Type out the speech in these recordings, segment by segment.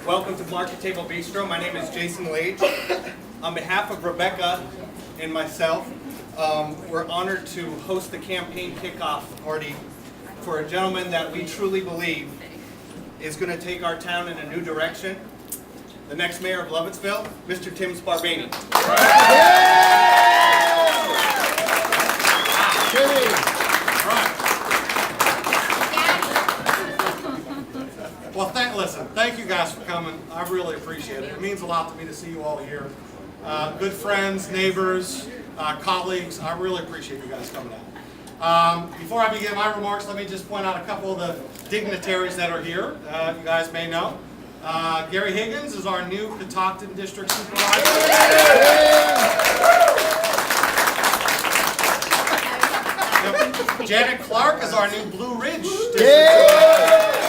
Welcome to Market Table Bistro. My name is Jason Lage. On behalf of Rebecca and myself, we're honored to host the campaign kickoff party for a gentleman that we truly believe is going to take our town in a new direction. The next mayor of Lovettsville, Mr. Tim Sparbanie. Well, thank you guys for coming. I really appreciate it. It means a lot to me to see you all here. Good friends, neighbors, colleagues. I really appreciate you guys coming out. Before I begin my remarks, let me just point out a couple of the dignitaries that are here. You guys may know. Gary Higgins is our new Catoctin District Supervisor. Janet Clark is our new Blue Ridge District Supervisor.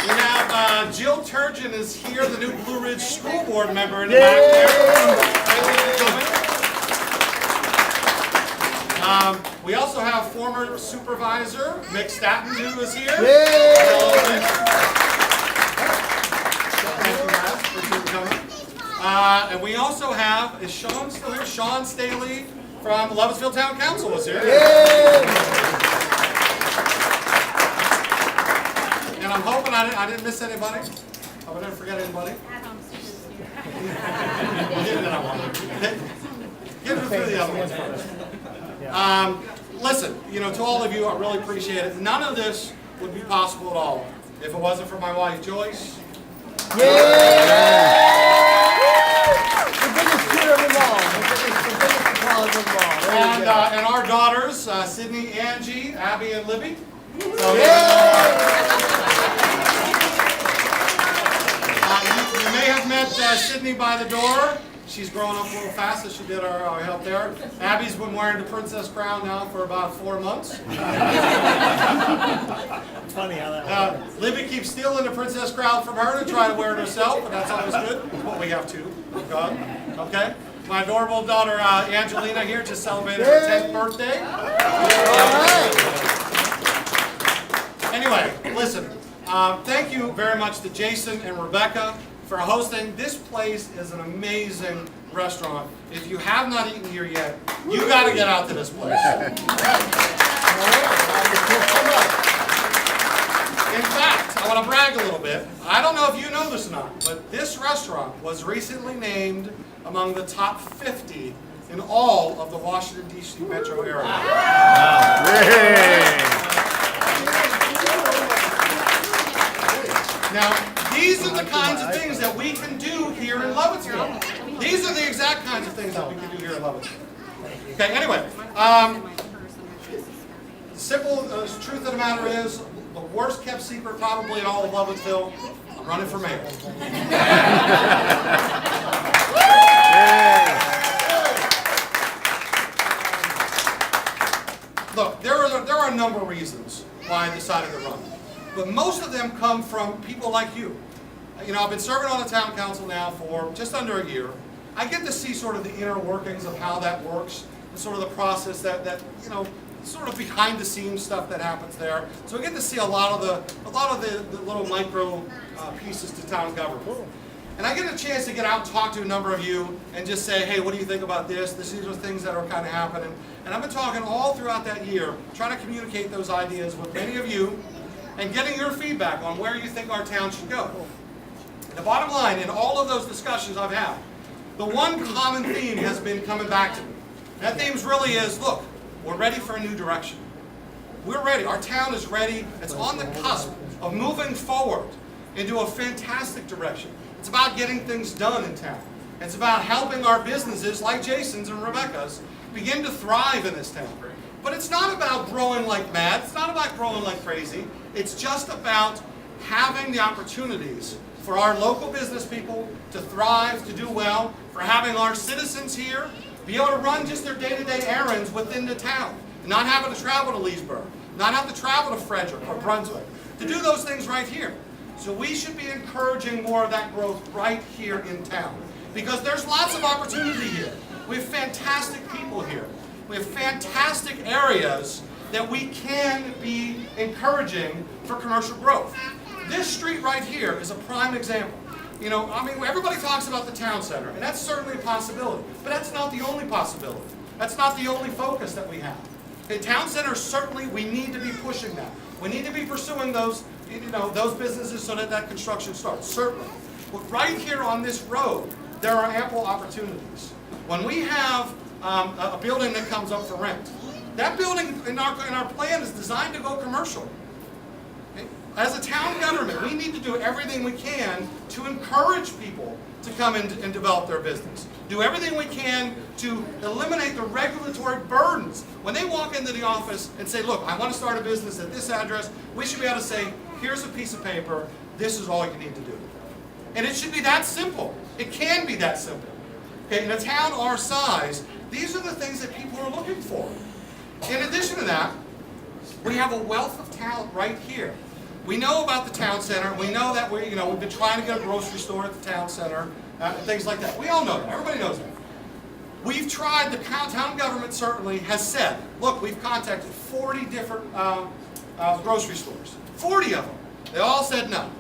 We have Jill Turgeon is here, the new Blue Ridge School Board member in the back there. We also have former supervisor Mick Staton, who is here. And we also have, is Sean still here? Sean Staley from Lovettsville Town Council is here. And I'm hoping I didn't miss anybody. Hope I didn't forget anybody. Get through the other ones first. Listen, to all of you, I really appreciate it. None of this would be possible at all if it wasn't for my wife, Joyce. The biggest cheer of them all. The biggest applause of them all. And our daughters, Sydney, Angie, Abby, and Libby. So, you may have met Sydney by the door. She's growing up a little fast, so she did our help there. Abby's been wearing the princess crown now for about 4 months. Funny how that works. Libby keeps stealing the princess crown from her to try to wear it herself, but that's always good. But we have two. God. Okay? My adorable daughter Angelina here just celebrated her 10th birthday. Anyway, listen. Thank you very much to Jason and Rebecca for hosting. This place is an amazing restaurant. If you have not eaten here yet, you got to get out to this place. In fact, I want to brag a little bit. I don't know if you know this or not, but this restaurant was recently named among the top 50 in all of the Washington, D.C. metro area. Now, these are the kinds of things that we can do here in Lovettsville. These are the exact kinds of things that we can do here in Lovettsville. Okay, anyway, the simple truth of the matter is, the worst kept secret probably in all of Lovettsville, I'm running for mayor. Look, there are a number of reasons why I decided to run. But most of them come from people like you. I've been serving on the town council now for just under a year. I get to see sort of the inner workings of how that works, and sort of the process that sort of behind the scenes stuff that happens there. So I get to see a lot of the little micro pieces to town government. And I get a chance to get out and talk to a number of you and just say, hey, what do you think about this? These are things that are kind of happening. And I've been talking all throughout that year, trying to communicate those ideas with many of you and getting your feedback on where you think our town should go. The bottom line, in all of those discussions I've had, the one common theme has been coming back to me. That theme really is, look, we're ready for a new direction. We're ready. Our town is ready. It's on the cusp of moving forward into a fantastic direction. It's about getting things done in town. It's about helping our businesses, like Jason's and Rebecca's, begin to thrive in this town. But it's not about growing like mad. It's not about growing like crazy. It's just about having the opportunities for our local business people to thrive, to do well, for having our citizens here be able to run just their day-to-day errands within the town, not having to travel to Leesburg, not have to travel to Frederick or Brunswick, to do those things right here. So we should be encouraging more of that growth right here in town, because there's lots of opportunity here. We have fantastic people here. We have fantastic areas that we can be encouraging for commercial growth. This street right here is a prime example. You know, I mean, everybody talks about the town center, and that's certainly a possibility, but that's not the only possibility. That's not the only focus that we have. Okay, town center, certainly we need to be pushing that. We need to be pursuing those, those businesses so that that construction starts, certainly. But right here on this road, there are ample opportunities. When we have a building that comes up for rent, that building in our plan is designed to go commercial. Okay? As a town government, we need to do everything we can to encourage people to come in and develop their business. Do everything we can to eliminate the regulatory burdens. When they walk into the office and say, look, I want to start a business at this address, we should be able to say, here's a piece of paper, this is all you need to do. And it should be that simple. It can be that simple. Okay, in a town our size, these are the things that people are looking for. In addition to that, we have a wealth of talent right here. We know about the town center. We know that we've been trying to get a grocery store at the town center, and things like that. We all know that. Everybody knows that. We've tried, the town government certainly has said, look, we've contacted 40 different grocery stores. 40 of them. They all said no.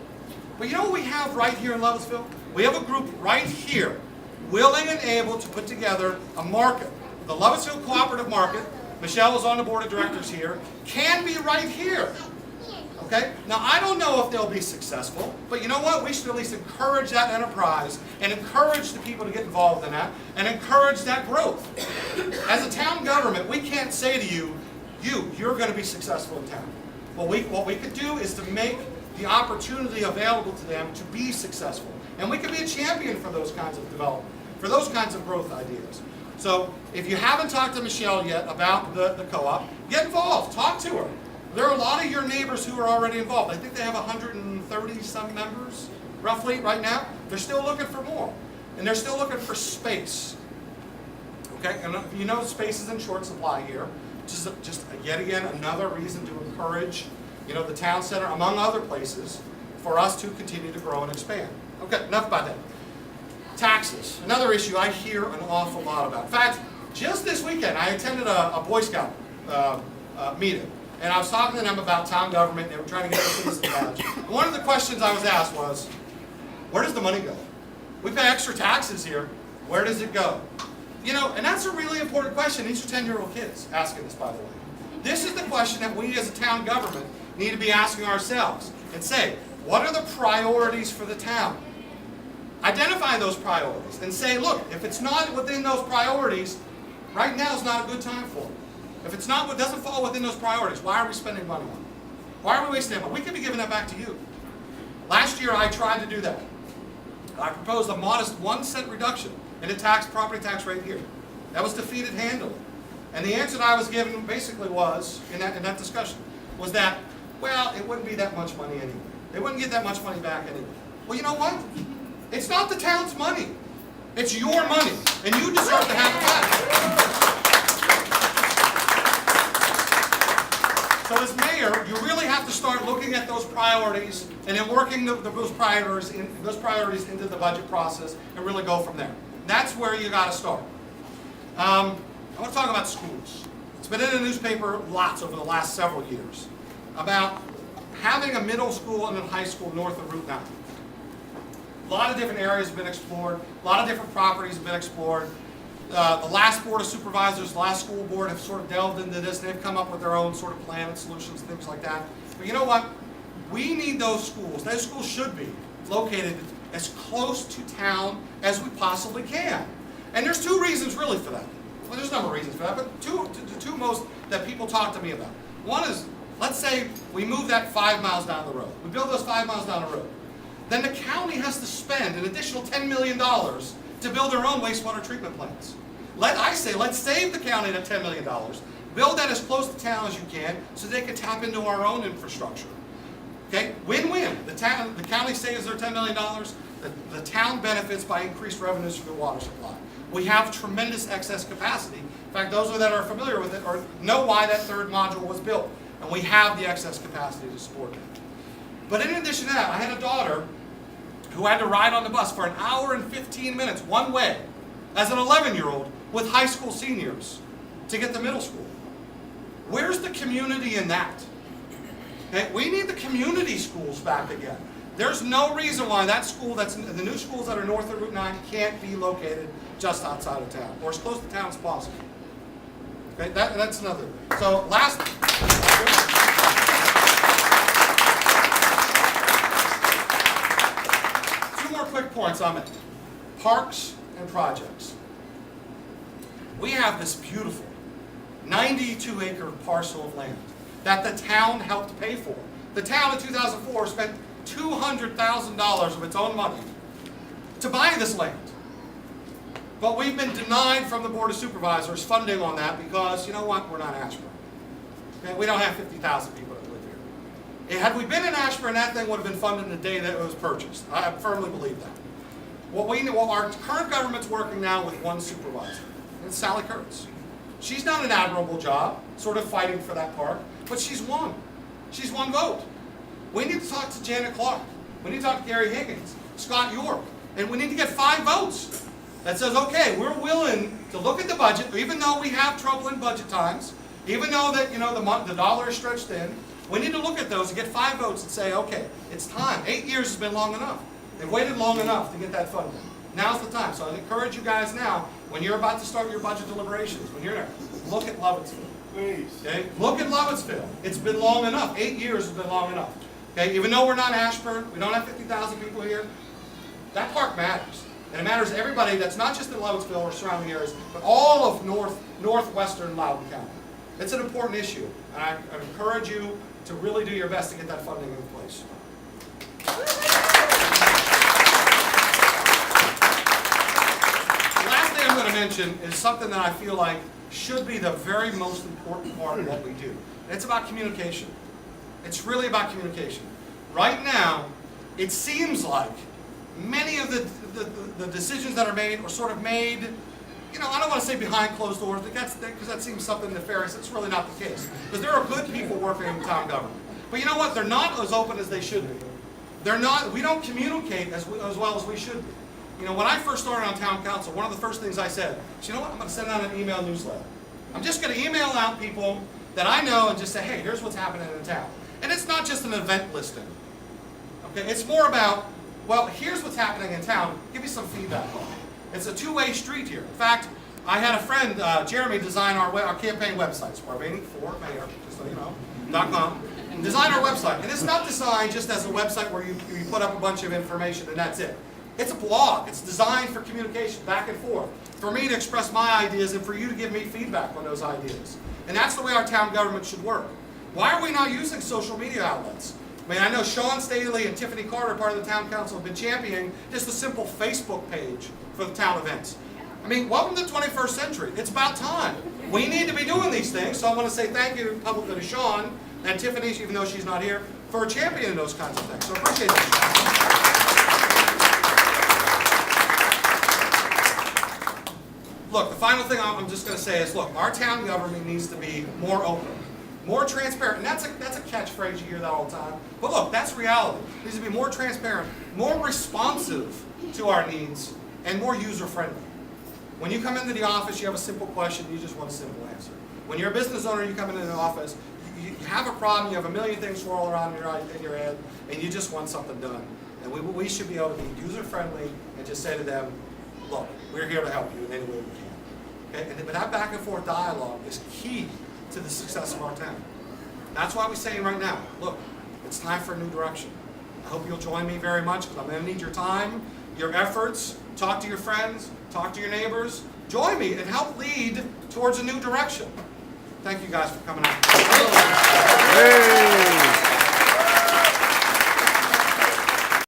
But you know what we have right here in Lovettsville? We have a group right here, willing and able to put together a market. The Lovettsville Cooperative Market, Michelle is on the board of directors here, can be right here. Okay? Now, I don't know if they'll be successful, but you know what? We should at least encourage that enterprise and encourage the people to get involved in that and encourage that growth. As a town government, we can't say to you, you're going to be successful in town. What we could do is to make the opportunity available to them to be successful. And we can be a champion for those kinds of development, for those kinds of growth ideas. So if you haven't talked to Michelle yet about the co-op, get involved, talk to her. There are a lot of your neighbors who are already involved. I think they have 130 some members, roughly, right now. They're still looking for more. And they're still looking for space. Okay, and you know space is in short supply here, which is just yet again another reason to encourage the town center, among other places, for us to continue to grow and expand. Okay, enough about that. Taxes, another issue I hear an awful lot about. In fact, just this weekend, I attended a Boy Scout meeting, and I was talking to them about town government. They were trying to get the citizen badge. And one of the questions I was asked was, where does the money go? We pay extra taxes here. Where does it go? And that's a really important question. These are 10-year-old kids asking this, by the way. This is the question that we as a town government need to be asking ourselves and say, what are the priorities for the town? Identify those priorities and say, look, if it's not within those priorities, right now is not a good time for it. If it doesn't fall within those priorities, why are we spending money on it? Why are we wasting that money? We could be giving that back to you. Last year I tried to do that. I proposed a modest 1 cent reduction in the property tax rate here. That was defeated handily. And the answer that I was given basically was, in that discussion, was that, well, it wouldn't be that much money anyway. They wouldn't get that much money back anyway. Well, you know what? It's not the town's money. It's your money, and you deserve to have it back. So as mayor, you really have to start looking at those priorities and then working those priorities into the budget process and really go from there. That's where you got to start. I want to talk about schools. It's been in the newspaper lots over the last several years about having a middle school and a high school north of Route 9. A lot of different areas have been explored. A lot of different properties have been explored. The last Board of Supervisors, the last school board have sort of delved into this. They've come up with their own sort of plan and solutions, things like that. But you know what? We need those schools. Those schools should be located as close to town as we possibly can. And there's two reasons really for that. Well, there's a number of reasons for that, but the two most that people talk to me about. One is, let's say we move that 5 miles down the road. We build those 5 miles down the road. Then the county has to spend an additional $10 million to build their own wastewater treatment plants. Let's save the county that $10 million, build that as close to town as you can so they can tap into our own infrastructure. Okay, win-win. The county saves their $10 million, the town benefits by increased revenues from the water supply. We have tremendous excess capacity. In fact, those that are familiar with it or know why that third module was built. And we have the excess capacity to support that. But in addition to that, I had a daughter who had to ride on the bus for 1 hour and 15 minutes one way as an 11-year-old with high school seniors to get to middle school. Where's the community in that? Okay? We need the community schools back again. There's no reason why that school, the new schools that are north of Route 9 can't be located just outside of town, or as close to town as possible. Okay, that's another. So last. Two more quick points on it. Parks and projects. We have this beautiful 92-acre parcel of land that the town helped pay for. The town in 2004 spent $200,000 of its own money to buy this land. But we've been denied from the Board of Supervisors funding on that because, you know what, we're not Ashburn. Okay? We don't have 50,000 people that live here. And had we been in Ashburn, that thing would have been funded the day that it was purchased. I firmly believe that. Our current government's working now with one supervisor, and it's Sally Kurtz. She's done an admirable job, sort of fighting for that park, but she's won. She's one vote. We need to talk to Janet Clark. We need to talk to Gary Higgins, Scott York, and we need to get 5 votes that says, okay, we're willing to look at the budget, even though we have trouble in budget times, even though that the dollar is stretched thin. We need to look at those and get 5 votes and say, okay, it's time. 8 years has been long enough. They've waited long enough to get that funding. Now's the time. So I encourage you guys now, when you're about to start your budget deliberations, when you're there, look at Lovettsville. Please. Okay? Look at Lovettsville. It's been long enough. 8 years has been long enough. Okay? Even though we're not Ashburn, we don't have 50,000 people here, that park matters. And it matters to everybody that's not just in Lovettsville or surrounding areas, but all of northwestern Loudoun County. It's an important issue. And I encourage you to really do your best to get that funding in place. The last thing I'm going to mention is something that I feel like should be the very most important part of what we do. And it's about communication. It's really about communication. Right now, it seems like many of the decisions that are made are sort of made, I don't want to say behind closed doors, because that seems something nefarious. It's really not the case. Because there are good people working in town government. But you know what? They're not as open as they should be. We don't communicate as well as we should be. When I first started on town council, one of the first things I said is, you know what? I'm going to send out an email newsletter. I'm just going to email out people that I know and just say, hey, here's what's happening in town. And it's not just an event listing. Okay? It's more about, well, here's what's happening in town. Give me some feedback on it. It's a two-way street here. In fact, I had a friend, Jeremy, design our campaign website, Sparbanie for Mayor, just so you know, .com. Design our website. And it's not designed just as a website where you put up a bunch of information and that's it. It's a blog. It's designed for communication, back and forth, for me to express my ideas and for you to give me feedback on those ideas. And that's the way our town government should work. Why are we not using social media outlets? I mean, I know Sean Staley and Tiffany Carter, part of the town council, have been championing just a simple Facebook page for the town events. I mean, welcome to the 21st century. It's about time. We need to be doing these things. So I want to say thank you publicly to Sean and Tiffany, even though she's not here, for championing those kinds of things. So I appreciate that. Look, the final thing I'm just going to say is, look, our town government needs to be more open, more transparent. And that's a catchphrase, you hear that all the time. But look, that's reality. It needs to be more transparent, more responsive to our needs, and more user-friendly. When you come into the office, you have a simple question, you just want a simple answer. When you're a business owner, you come into the office, you have a problem, you have a million things swirl around in your head, and you just want something done. And we should be able to be user-friendly and just say to them, look, we're here to help you in any way we can. Okay? But that back and forth dialogue is key to the success of our town. That's why we're saying right now, look, it's time for a new direction. I hope you'll join me very much, because I'm going to need your time, your efforts. Talk to your friends, talk to your neighbors. Join me and help lead towards a new direction. Thank you guys for coming out.